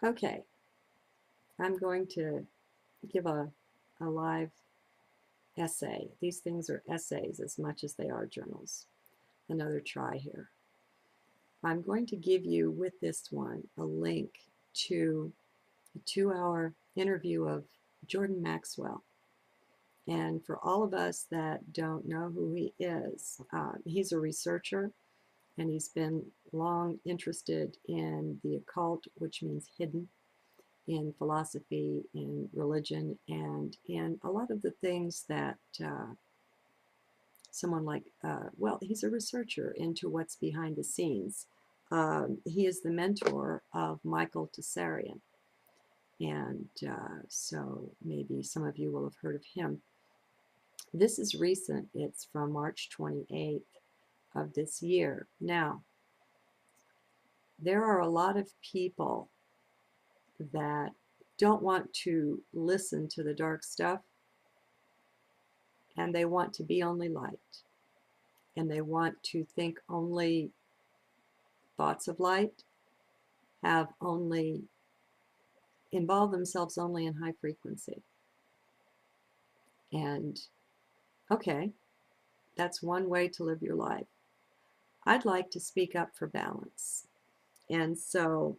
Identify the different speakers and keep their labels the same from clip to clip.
Speaker 1: Okay, I'm going to give a live essay. These things are essays as much as they are journals. Another try here. I'm going to give you, with this one, a link to a 2-hour interview of Jordan Maxwell. And for all of us that don't know who he is, he's a researcher, and he's been long interested in the occult, which means hidden, in philosophy, in religion, and in a lot of the things that someone like, well, he's a researcher into what's behind the scenes. He is the mentor of Michael Tsarian, and so maybe some of you will have heard of him. This is recent. It's from March 28th of this year. Now, there are a lot of people that don't want to listen to the dark stuff, and they want to be only light, and they want to think only thoughts of light, have only, involve themselves only in high frequency. And okay, that's one way to live your life. I'd like to speak up for balance. And so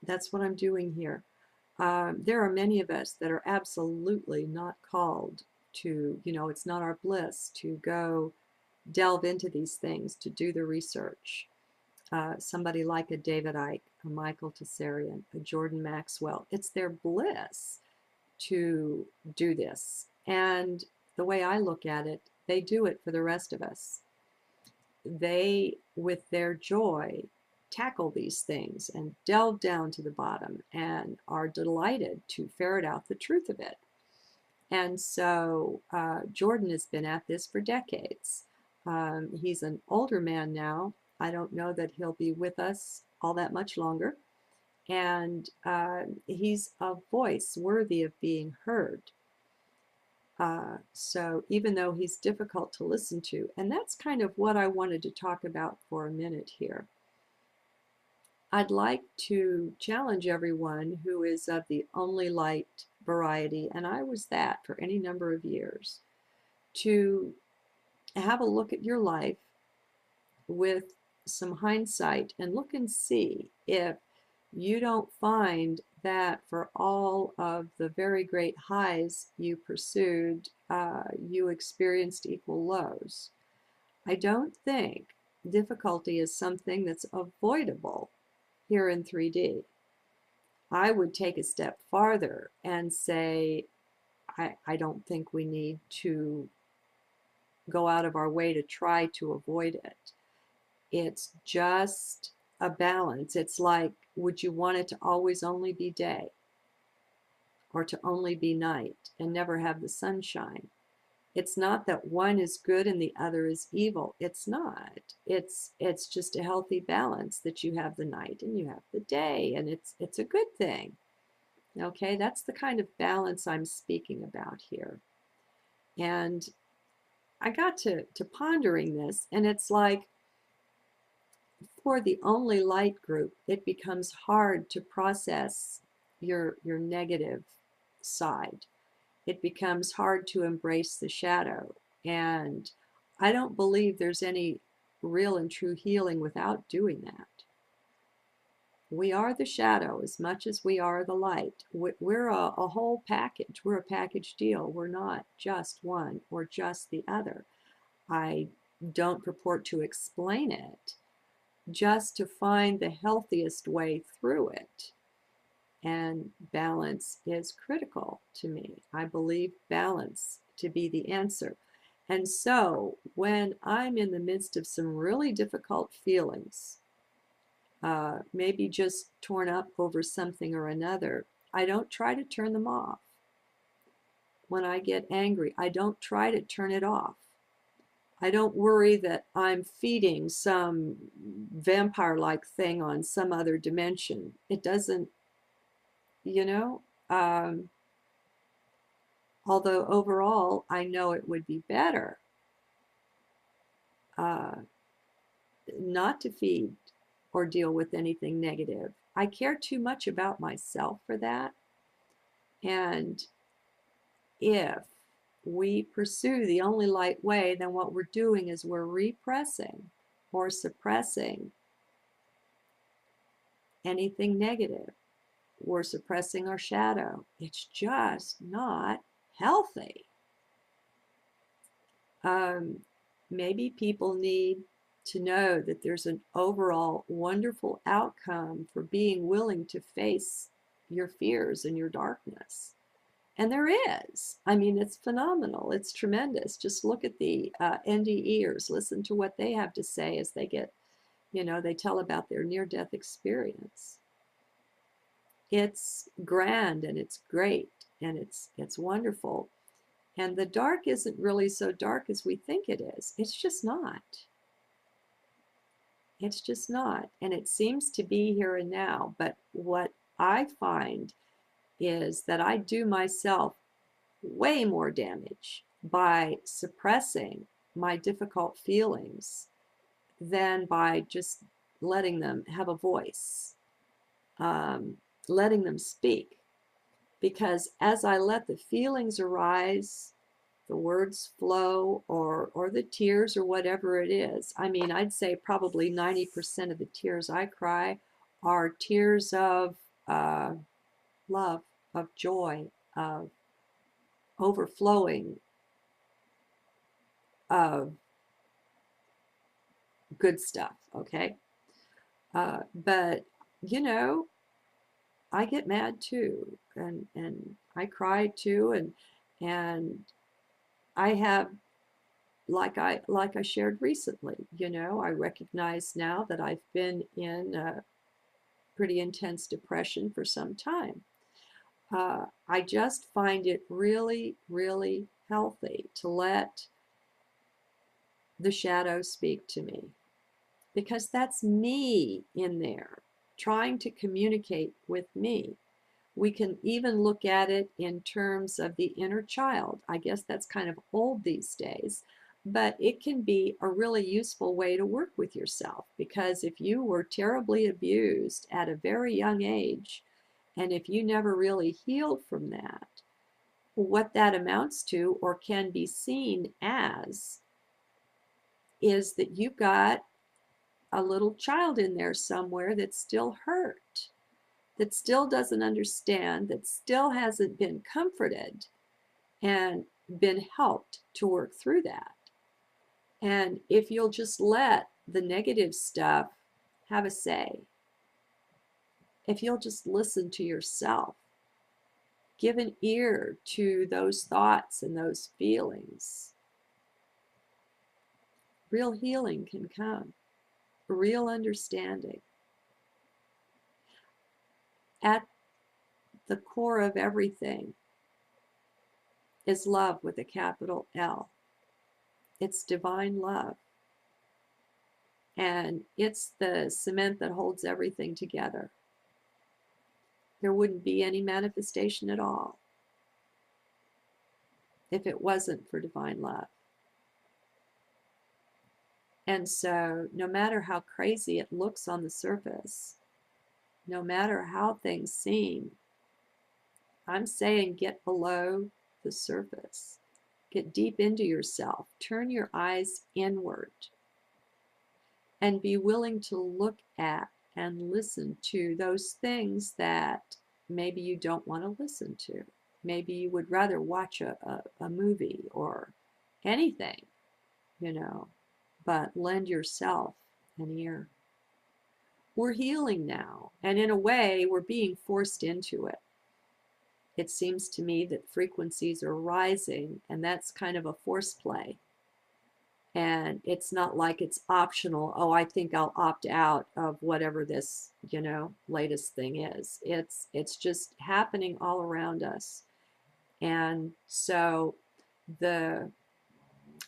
Speaker 1: that's what I'm doing here. There are many of us that are absolutely not called to, it's not our bliss to go delve into these things, to do the research. Somebody like a David Icke, a Michael Tsarian, a Jordan Maxwell, it's their bliss to do this. And the way I look at it, they do it for the rest of us. They, with their joy, tackle these things and delve down to the bottom and are delighted to ferret out the truth of it. And so Jordan has been at this for decades. He's an older man now. I don't know that he'll be with us all that much longer. And he's a voice worthy of being heard. So even though he's difficult to listen to, and that's kind of what I wanted to talk about for a minute here. I'd like to challenge everyone who is of the only light variety, and I was that for any number of years, to have a look at your life with some hindsight and look and see if you don't find that for all of the very great highs you pursued, you experienced equal lows. I don't think difficulty is something that's avoidable here in 3D. I would take a step farther and say, I don't think we need to go out of our way to try to avoid it. It's just a balance. It's like, would you want it to always only be day or to only be night and never have the sunshine? It's not that one is good and the other is evil. It's not. It's just a healthy balance that you have the night and you have the day, and it's a good thing. Okay, that's the kind of balance I'm speaking about here. And I got to pondering this, and it's like, for the only light group, it becomes hard to process your negative side. It becomes hard to embrace the shadow. And I don't believe there's any real and true healing without doing that. We are the shadow as much as we are the light. We're a whole package. We're a package deal. We're not just one or just the other. I don't purport to explain it, just to find the healthiest way through it. And balance is critical to me. I believe balance to be the answer. And so when I'm in the midst of some really difficult feelings, maybe just torn up over something or another, I don't try to turn them off. When I get angry, I don't try to turn it off. I don't worry that I'm feeding some vampire-like thing on some other dimension. It doesn't, you know, although overall I know it would be better not to feed or deal with anything negative. I care too much about myself for that. And if we pursue the only light way, then what we're doing is we're repressing or suppressing anything negative. We're suppressing our shadow. It's just not healthy. Maybe people need to know that there's an overall wonderful outcome for being willing to face your fears and your darkness. And there is. I mean, it's phenomenal. It's tremendous. Just look at the NDEers. Listen to what they have to say as they get, they tell about their near-death experience. It's grand and it's great and it's wonderful. And the dark isn't really so dark as we think it is. It's just not. It's just not. And it seems to be here and now. But what I find is that I do myself way more damage by suppressing my difficult feelings than by just letting them have a voice, letting them speak. Because as I let the feelings arise, the words flow, or the tears, or whatever it is. I mean, I'd say probably 90% of the tears I cry are tears of love, of joy, of overflowing, of good stuff, okay? But, I get mad too, and I cry too, and I have, like I shared recently, I recognize now that I've been in a pretty intense depression for some time. I just find it really, really healthy to let the shadow speak to me, because that's me in there trying to communicate with me. We can even look at it in terms of the inner child. I guess that's kind of old these days, but it can be a really useful way to work with yourself, because if you were terribly abused at a very young age, and if you never really healed from that, what that amounts to, or can be seen as, is that you've got a little child in there somewhere that's still hurt, that still doesn't understand, that still hasn't been comforted and been helped to work through that. And if you'll just let the negative stuff have a say, if you'll just listen to yourself, give an ear to those thoughts and those feelings, real healing can come, real understanding. At the core of everything is love with a capital L. It's divine love. And it's the cement that holds everything together. There wouldn't be any manifestation at all if it wasn't for divine love. And so no matter how crazy it looks on the surface, no matter how things seem, I'm saying get below the surface. Get deep into yourself. Turn your eyes inward. And be willing to look at and listen to those things that maybe you don't want to listen to. Maybe you would rather watch a movie or anything, but lend yourself an ear. We're healing now, and in a way, we're being forced into it. It seems to me that frequencies are rising, and that's kind of a force play. And it's not like it's optional. Oh, I think I'll opt out of whatever this, latest thing is. It's just happening all around us. And so the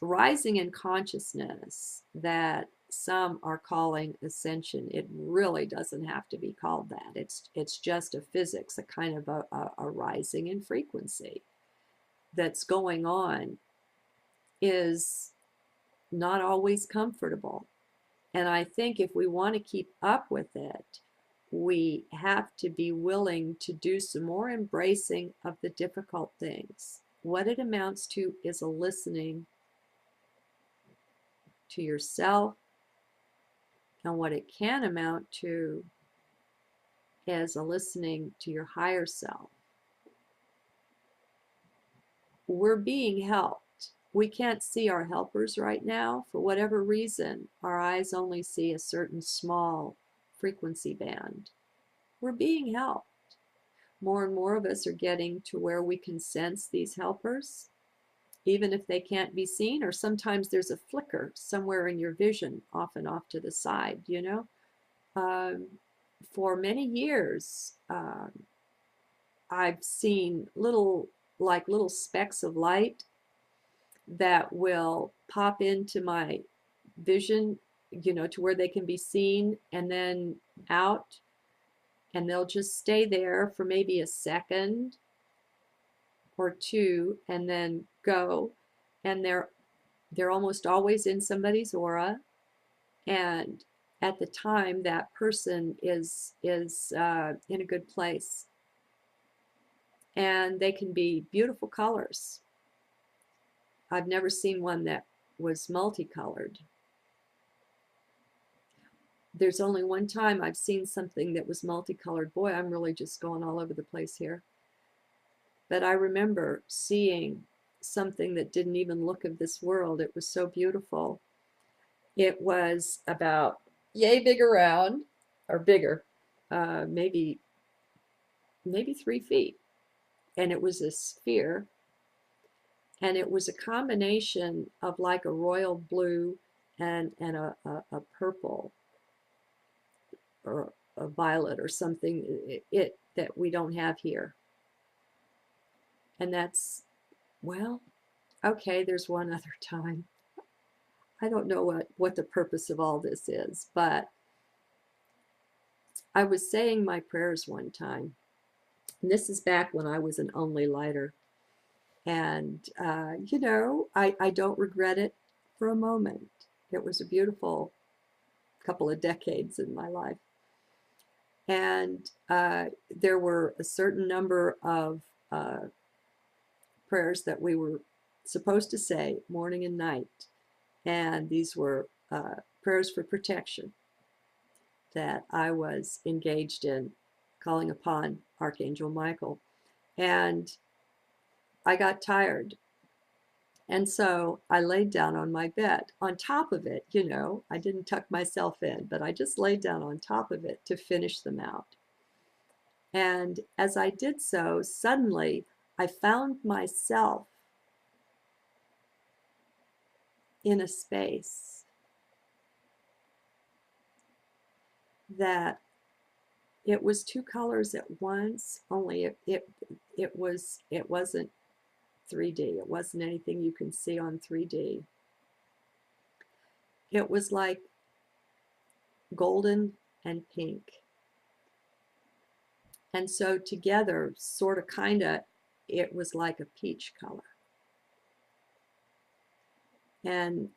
Speaker 1: rising in consciousness that some are calling ascension, it really doesn't have to be called that. It's just a physics, a kind of a rising in frequency that's going on, is not always comfortable. And I think if we want to keep up with it, we have to be willing to do some more embracing of the difficult things. What it amounts to is a listening to yourself, and what it can amount to is a listening to your higher self. We're being helped. We can't see our helpers right now. For whatever reason, our eyes only see a certain small frequency band. We're being helped. More and more of us are getting to where we can sense these helpers, even if they can't be seen, or sometimes there's a flicker somewhere in your vision, off and off to the side, you know. For many years, I've seen little specks of light that will pop into my vision, you know, to where they can be seen and then out, and they'll just stay there for maybe a second or two and then go, and they're almost always in somebody's aura, and at the time that person is in a good place, and they can be beautiful colors. I've never seen one that was multicolored. There's only one time I've seen something that was multicolored. Boy, I'm really just going all over the place here. But I remember seeing something that didn't even look of this world. It was so beautiful. It was about yay big around, or bigger, maybe 3 feet. And it was a sphere. And it was a combination of like a royal blue and a purple, or a violet or something that we don't have here. And that's, well, okay, there's one other time. I don't know what the purpose of all this is, but I was saying my prayers one time. And this is back when I was an only lighter. And, you know, I don't regret it for a moment. It was a beautiful couple of decades in my life. And there were a certain number of prayers that we were supposed to say morning and night. And these were prayers for protection that I was engaged in, calling upon Archangel Michael. And I got tired. And so I laid down on my bed. On top of it, you know, I didn't tuck myself in, but I just laid down on top of it to finish them out. And as I did so, suddenly I found myself in a space that it was two colors at once, only it wasn't 3D. It wasn't anything you can see on 3D. It was like golden and pink. And so together, sort of, kind of, it was like a peach color. And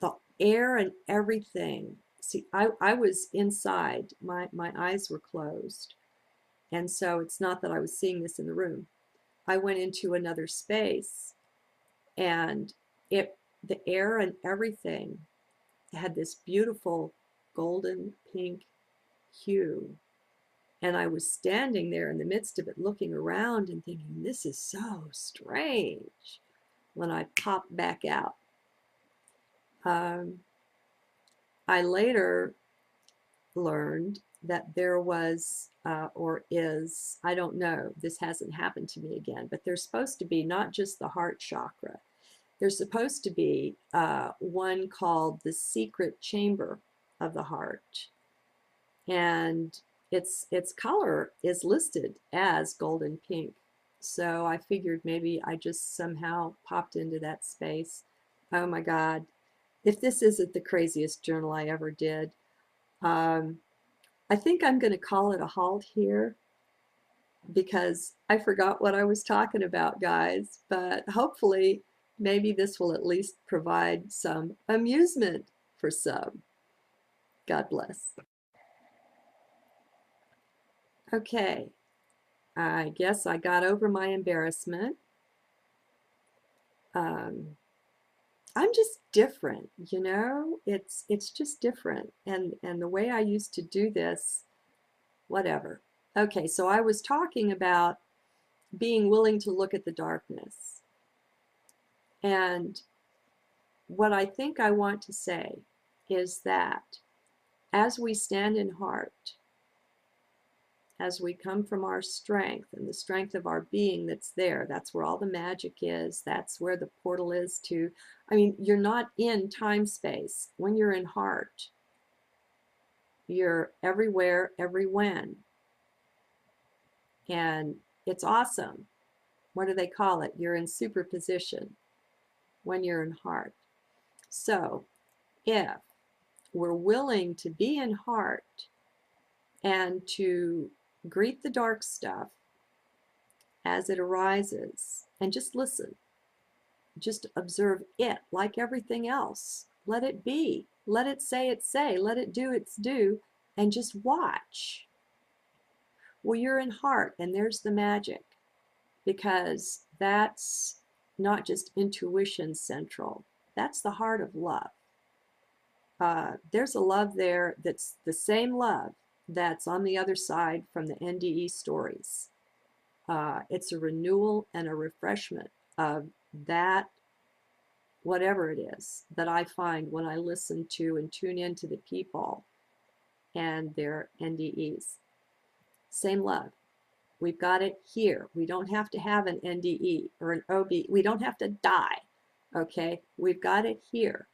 Speaker 1: the air and everything. See, I was inside. My eyes were closed. And so it's not that I was seeing this in the room. I went into another space, and the air and everything had this beautiful golden pink hue. And I was standing there in the midst of it, looking around and thinking, this is so strange, when I popped back out. I later learned that there was, or is, I don't know, this hasn't happened to me again, but there's supposed to be not just the heart chakra. There's supposed to be one called the secret chamber of the heart. And its color is listed as golden pink. So I figured maybe I just somehow popped into that space. Oh my God. If this isn't the craziest journal I ever did, I think I'm going to call it a halt here, because I forgot what I was talking about, guys. But hopefully, maybe this will at least provide some amusement for some. God bless. Okay, I guess I got over my embarrassment. I'm just different, you know? It's just different. And the way I used to do this, whatever. Okay, so I was talking about being willing to look at the darkness. And what I think I want to say is that as we stand in heart, as we come from our strength and the strength of our being that's there, that's where all the magic is. That's where the portal is to, I mean, you're not in time space. When you're in heart, you're everywhere, every when. And it's awesome. What do they call it? You're in superposition when you're in heart. So if we're willing to be in heart and to greet the dark stuff as it arises and just listen, just observe it like everything else. Let it be. Let it say its say. Let it do its do. And just watch. Well, you're in heart, and there's the magic, because that's not just intuition central. That's the heart of love. There's a love there that's the same love that's on the other side from the NDE stories. It's a renewal and a refreshment of that, whatever it is, that I find when I listen to and tune into the people and their NDEs. Same love. We've got it here. We don't have to have an NDE or an OB. We don't have to die. Okay? We've got it here.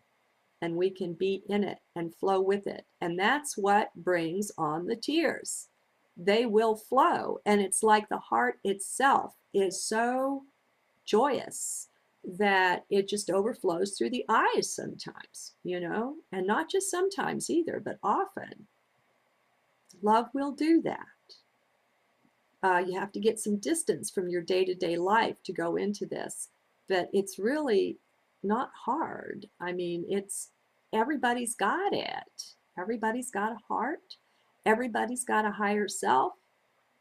Speaker 1: And we can be in it and flow with it. And that's what brings on the tears. They will flow. And it's like the heart itself is so joyous that it just overflows through the eyes sometimes, you know? And not just sometimes either, but often. Love will do that. You have to get some distance from your day-to-day life to go into this. But it's really not hard. I mean, everybody's got it. Everybody's got a heart. Everybody's got a higher self.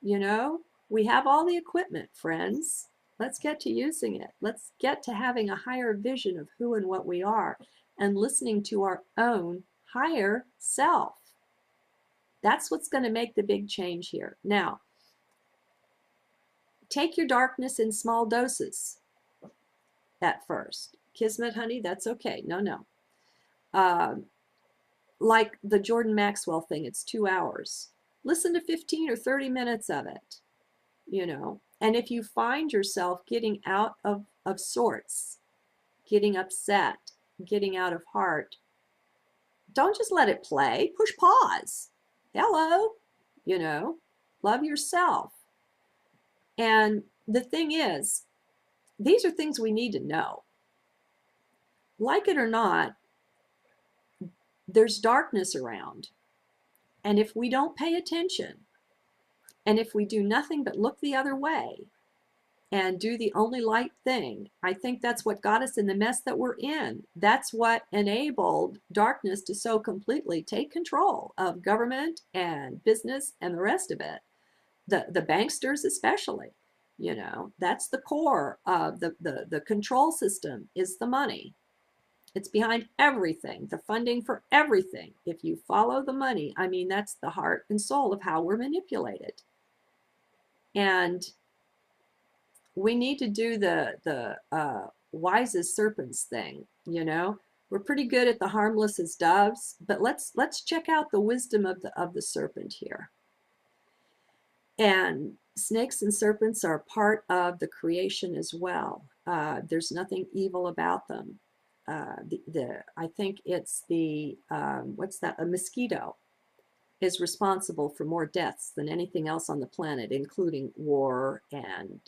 Speaker 1: You know, we have all the equipment, friends. Let's get to using it. Let's get to having a higher vision of who and what we are and listening to our own higher self. That's what's going to make the big change here. Now, take your darkness in small doses at first. Kismet, honey, that's okay. No. Like the Jordan Maxwell thing, it's 2 hours. Listen to 15 or 30 minutes of it, you know. And if you find yourself getting out of sorts, getting upset, getting out of heart, don't just let it play. Push pause. Hello, you know, love yourself. And the thing is, these are things we need to know. Like it or not, there's darkness around. And if we don't pay attention, and if we do nothing but look the other way and do the only light thing, I think that's what got us in the mess that we're in. That's what enabled darkness to so completely take control of government and business and the rest of it. The banksters especially, you know, that's the core of the control system is the money. It's behind everything, the funding for everything. If you follow the money, I mean, that's the heart and soul of how we're manipulated. And we need to do the wise as serpents thing, you know. We're pretty good at the harmless as doves, but let's check out the wisdom of the serpent here. And snakes and serpents are part of the creation as well. There's nothing evil about them. I think it's what's that? A mosquito is responsible for more deaths than anything else on the planet, including war and,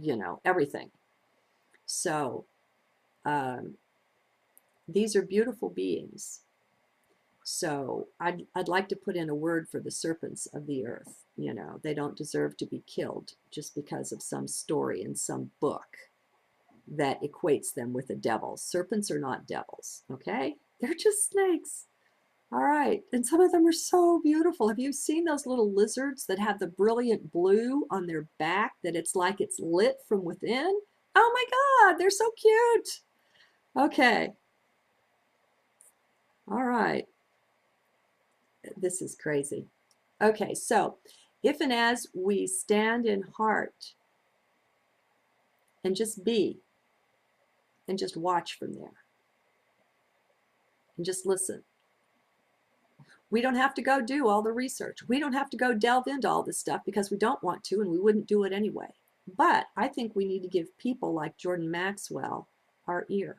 Speaker 1: you know, everything. So these are beautiful beings. So I'd like to put in a word for the serpents of the earth. You know, they don't deserve to be killed just because of some story in some book that equates them with a devil. Serpents are not devils, okay? They're just snakes. All right, and some of them are so beautiful. Have you seen those little lizards that have the brilliant blue on their back that it's like it's lit from within? Oh my God, they're so cute. Okay, all right, this is crazy. Okay, so if and as we stand in heart and just be and just watch from there and just listen. We don't have to go do all the research. We don't have to go delve into all this stuff because we don't want to and we wouldn't do it anyway. But I think we need to give people like Jordan Maxwell our ear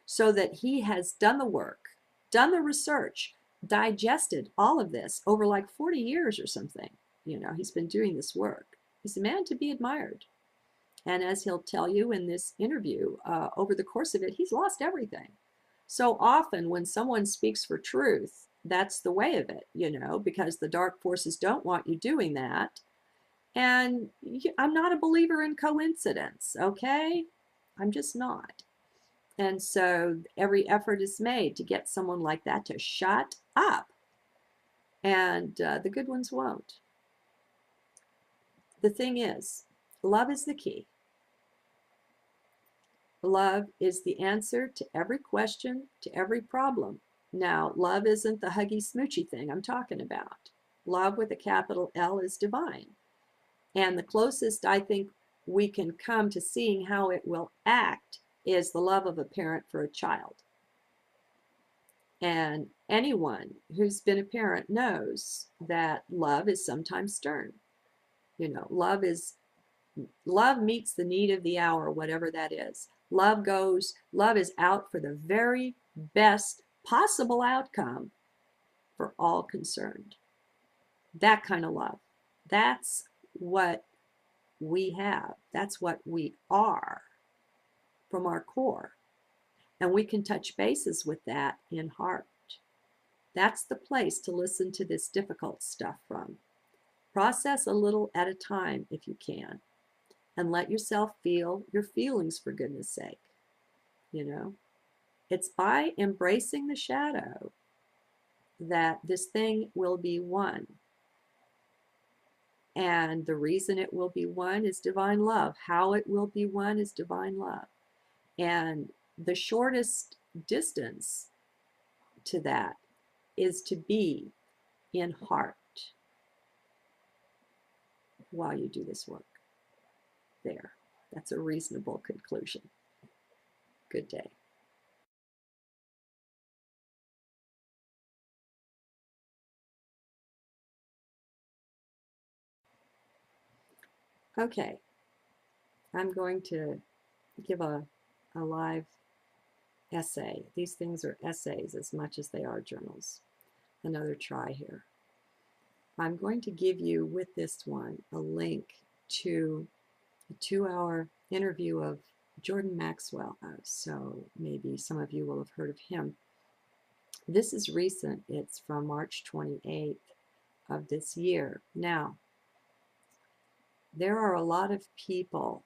Speaker 1: so that he has done the work, done the research, digested all of this over like 40 years or something. You know, he's been doing this work. He's a man to be admired. And as he'll tell you in this interview, over the course of it, he's lost everything. So often when someone speaks for truth, that's the way of it, you know, because the dark forces don't want you doing that. And I'm not a believer in coincidence, okay? I'm just not. And so every effort is made to get someone like that to shut up. And the good ones won't. The thing is, love is the key. Love is the answer to every question, to every problem. Now, love isn't the huggy smoochy thing I'm talking about. Love with a capital L is divine. And the closest I think we can come to seeing how it will act is the love of a parent for a child. And anyone who's been a parent knows that love is sometimes stern. You know, love meets the need of the hour, whatever that is. Love is out for the very best possible outcome for all concerned. That kind of love. That's what we have. That's what we are from our core. And we can touch bases with that in heart. That's the place to listen to this difficult stuff from. Process a little at a time if you can. And let yourself feel your feelings, for goodness sake. You know, it's by embracing the shadow that this thing will be won. And the reason it will be won is divine love. How it will be won is divine love. And the shortest distance to that is to be in heart while you do this work. There. That's a reasonable conclusion. Good day. Okay, I'm going to give a live essay. These things are essays as much as they are journals. Another try here. I'm going to give you with this one a link to a 2-hour interview of Jordan Maxwell. So maybe some of you will have heard of him. This is recent. It's from March 28th of this year. Now, there are a lot of people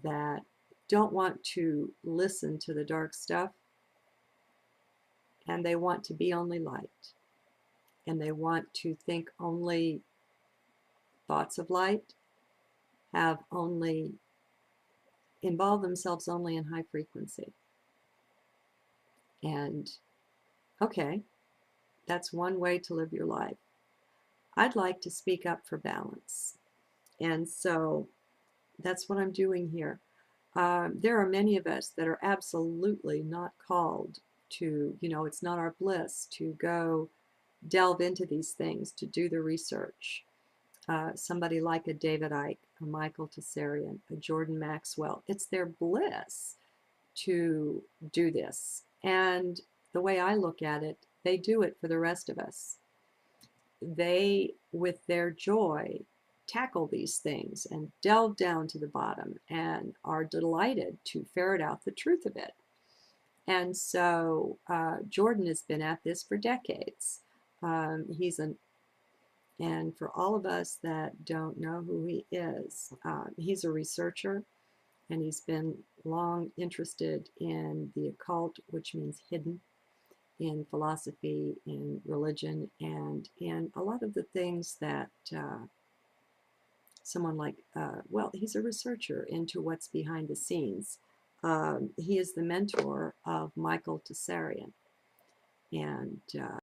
Speaker 1: that don't want to listen to the dark stuff, and they want to be only light, and they want to think only thoughts of light, have only involve themselves only in high frequency. And okay, that's one way to live your life. I'd like to speak up for balance. And so that's what I'm doing here. There are many of us that are absolutely not called to, you know, it's not our bliss to go delve into these things, to do the research. Somebody like a David Icke, a Michael Tessarian, a Jordan Maxwell, it's their bliss to do this. And the way I look at it, they do it for the rest of us. They, with their joy, tackle these things and delve down to the bottom and are delighted to ferret out the truth of it. And so Jordan has been at this for decades. And for all of us that don't know who he is, he's a researcher, and he's been long interested in the occult, which means hidden. in philosophy, in religion, and in a lot of the things that someone like, well, he's a researcher into what's behind the scenes. He is the mentor of Michael Tsarian, and